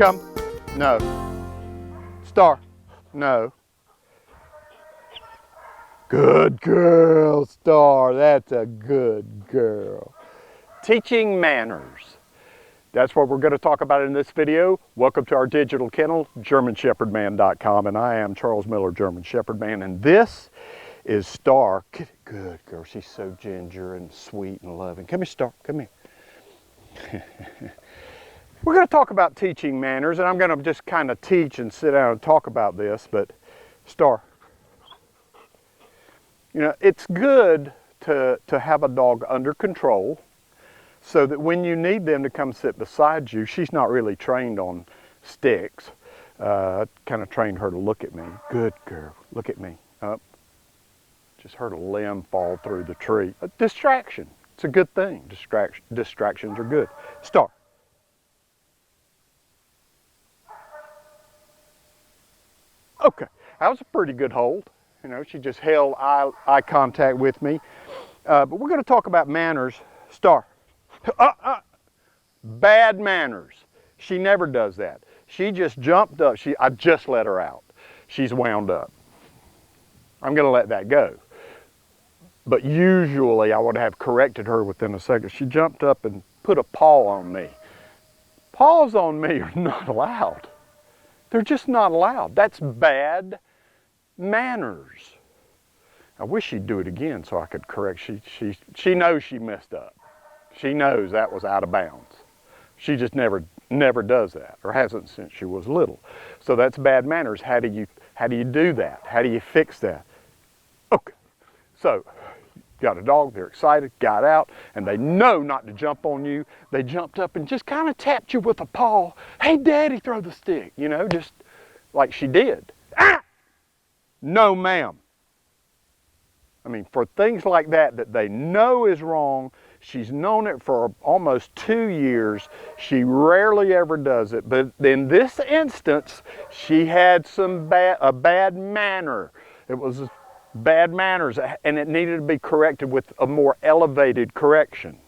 Come. No. Star. No. Good girl, Star. That's a good girl. Teaching manners. That's what we're going to talk about in this video. Welcome to our digital kennel, GermanShepherdMan.com, and I am Charles Miller, German Shepherd Man, and this is Star. Good girl. She's so ginger and sweet and loving. Come here, Star. Come here. We're going to talk about teaching manners, and I'm going to just kind of teach and sit down and talk about this, but Star, you know, it's good to have a dog under control so that when you need them to come sit beside you, she's not really trained on sticks. I kind of trained her to look at me. Good girl, look at me. Up. Just heard a limb fall through the tree. A distraction. It's a good thing. Distractions are good. Star. Okay, that was a pretty good hold. You know, she just held eye contact with me. But we're going to talk about manners. Star. Bad manners. She never does that. She just jumped up. I just let her out. She's wound up. I'm going to let that go. But usually I would have corrected her within a second. She jumped up and put a paw on me. Paws on me are not allowed. They're just not allowed. That's bad manners. I wish she'd do it again so I could correct. She knows she messed up. She knows that was out of bounds. She just never does that, or hasn't since she was little. So that's bad manners. How do you do that? How do you fix that? Okay. So got a dog, they're excited, got out, and they know not to jump on you. They jumped up and just kind of tapped you with a paw. Hey, Daddy, throw the stick, you know, just like she did. Ah! No, ma'am. I mean, for things like that they know is wrong, she's known it for almost 2 years. She rarely ever does it, but in this instance, she had a bad manner. It was bad manners, and it needed to be corrected with a more elevated correction.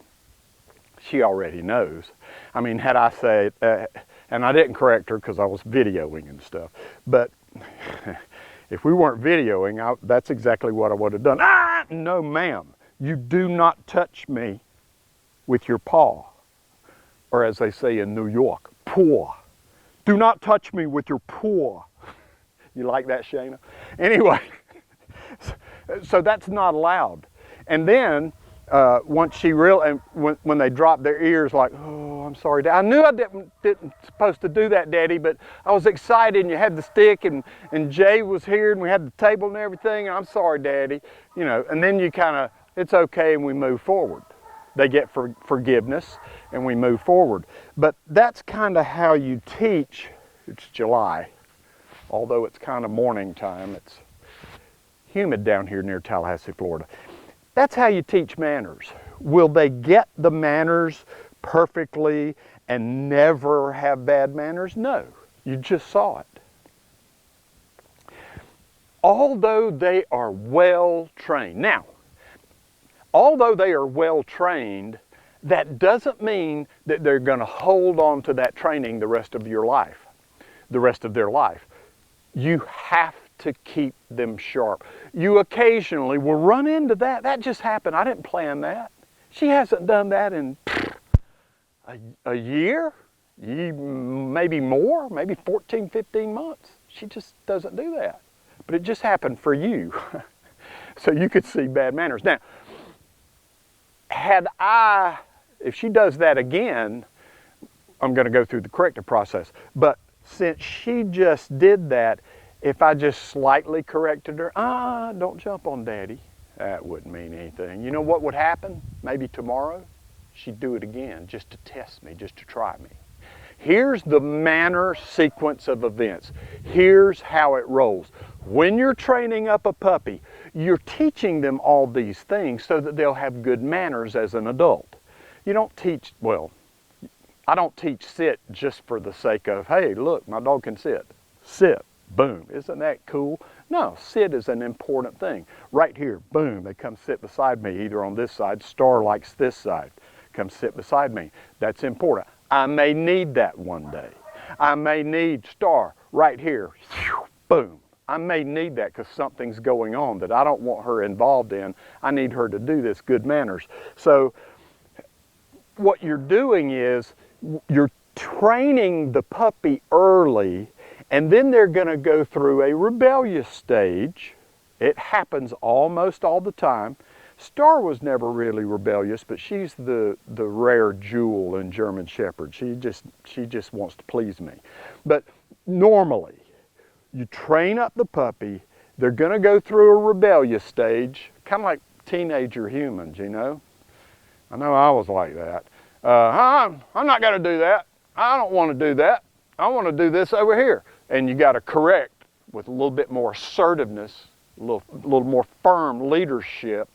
She already knows. I mean, had I said, and I didn't correct her because I was videoing and stuff, but if we weren't videoing, that's exactly what I would have done. Ah, no ma'am, you do not touch me with your paw, or as they say in New York, paw. Do not touch me with your paw. You like that, Shayna? Anyway. So that's not allowed. And then once she and when they drop their ears, like, oh, I'm sorry, Dad. I knew I didn't supposed to do that, Daddy, but I was excited, and you had the stick, and Jay was here, and we had the table and everything, and I'm sorry, Daddy, you know. And then you kind of, it's okay, and we move forward. They get forgiveness, and we move forward. But that's kind of how you teach. It's July, although it's kind of morning time. It's humid down here near Tallahassee, Florida. That's how you teach manners. Will they get the manners perfectly and never have bad manners? No, you just saw it. Although they are well trained. Now, although they are well trained, that doesn't mean that they're going to hold on to that training the rest of your life, the rest of their life. You have to keep them sharp. You occasionally will run into that. That just happened. I didn't plan that. She hasn't done that in a year, maybe more, maybe 14, 15 months. She just doesn't do that. But it just happened for you. So you could see bad manners. Now, if she does that again, I'm going to go through the corrective process. But since she just did that, if I just slightly corrected her, don't jump on Daddy, that wouldn't mean anything. You know what would happen? Maybe tomorrow, she'd do it again just to test me, just to try me. Here's the manner sequence of events. Here's how it rolls. When you're training up a puppy, you're teaching them all these things so that they'll have good manners as an adult. You don't teach, well, I don't teach sit just for the sake of, hey, look, my dog can sit. Sit. Boom, isn't that cool? No, sit is an important thing. Right here, boom, they come sit beside me, either on this side. Star likes this side. Come sit beside me. That's important. I may need that one day. I may need Star right here, boom. I may need that because something's going on that I don't want her involved in. I need her to do this, good manners. So what you're doing is you're training the puppy early, and then they're going to go through a rebellious stage. It happens almost all the time. Star was never really rebellious, but she's the rare jewel in German Shepherd. She just wants to please me. But normally, you train up the puppy. They're going to go through a rebellious stage, kind of like teenager humans, you know. I know I was like that. I'm not going to do that. I don't want to do that. I want to do this over here. And you got to correct with a little bit more assertiveness, a little more firm leadership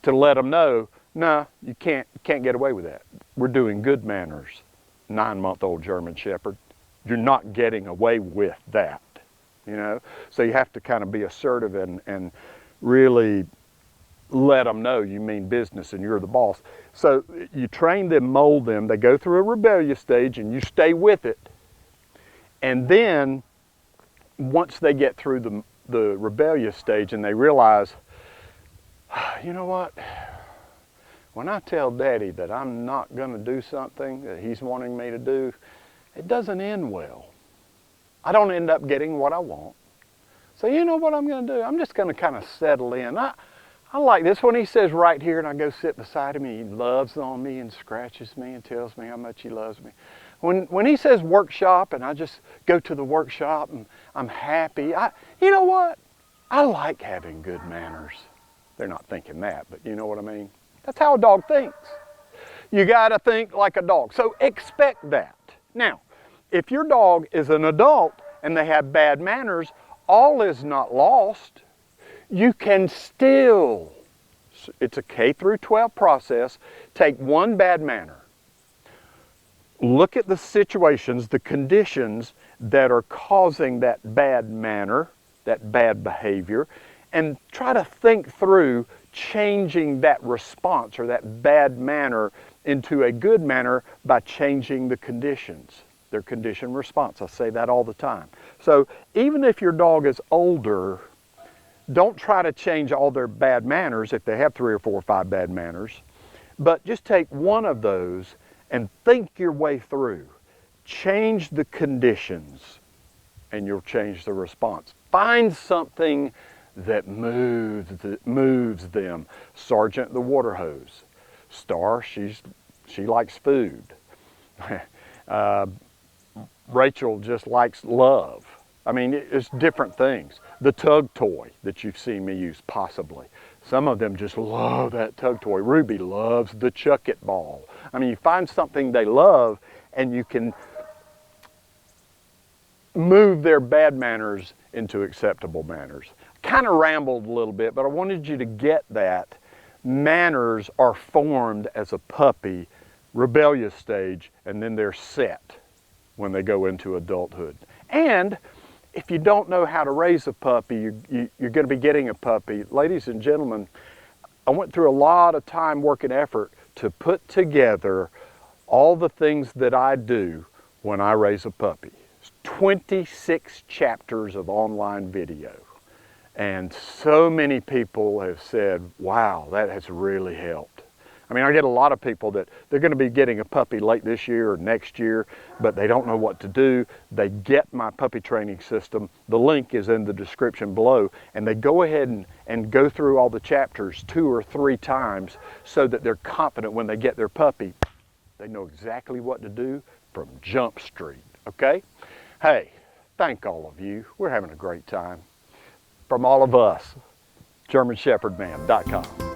to let them know, no, you can't get away with that. We're doing good manners, 9-month-old German Shepherd. You're not getting away with that, you know. So you have to kind of be assertive and really let them know you mean business and you're the boss. So you train them, mold them. They go through a rebellious stage and you stay with it. And then once they get through the rebellious stage and they realize, you know what, when I tell Daddy that I'm not going to do something that he's wanting me to do, it doesn't end well. I don't end up getting what I want. So you know what I'm going to do? I'm just going to kind of settle in. I like this when he says right here and I go sit beside him and he loves on me and scratches me and tells me how much he loves me. When he says workshop and I just go to the workshop and I'm happy, you know what? I like having good manners. They're not thinking that, but you know what I mean? That's how a dog thinks. You got to think like a dog. So expect that. Now, if your dog is an adult and they have bad manners, all is not lost. You can still, it's a K through 12 process, take one bad manner, look at the situations, the conditions that are causing that bad manner, that bad behavior, and try to think through changing that response or that bad manner into a good manner by changing the conditions, their condition response. I say that all the time. So even if your dog is older, don't try to change all their bad manners if they have 3 or 4 or 5 bad manners, but just take one of those and think your way through. Change the conditions and you'll change the response. Find something that moves them. Sergeant the water hose. Star, she likes food. Rachel just likes love. I mean, it's different things. The tug toy that you've seen me use, possibly. Some of them just love that tug toy. Ruby loves the chuck it ball. I mean, you find something they love and you can move their bad manners into acceptable manners. Kind of rambled a little bit, but I wanted you to get that. Manners are formed as a puppy, rebellious stage, and then they're set when they go into adulthood. And if you don't know how to raise a puppy, you're going to be getting a puppy. Ladies and gentlemen, I went through a lot of time, work, and effort to put together all the things that I do when I raise a puppy. It's 26 chapters of online video. And so many people have said, wow, that has really helped. I mean, I get a lot of people that they're going to be getting a puppy late this year or next year, but they don't know what to do. They get my puppy training system. The link is in the description below. And they go ahead and go through all the chapters 2 or 3 times so that they're confident when they get their puppy. They know exactly what to do from Jump Street, okay? Hey, thank all of you. We're having a great time. From all of us, GermanShepherdMan.com.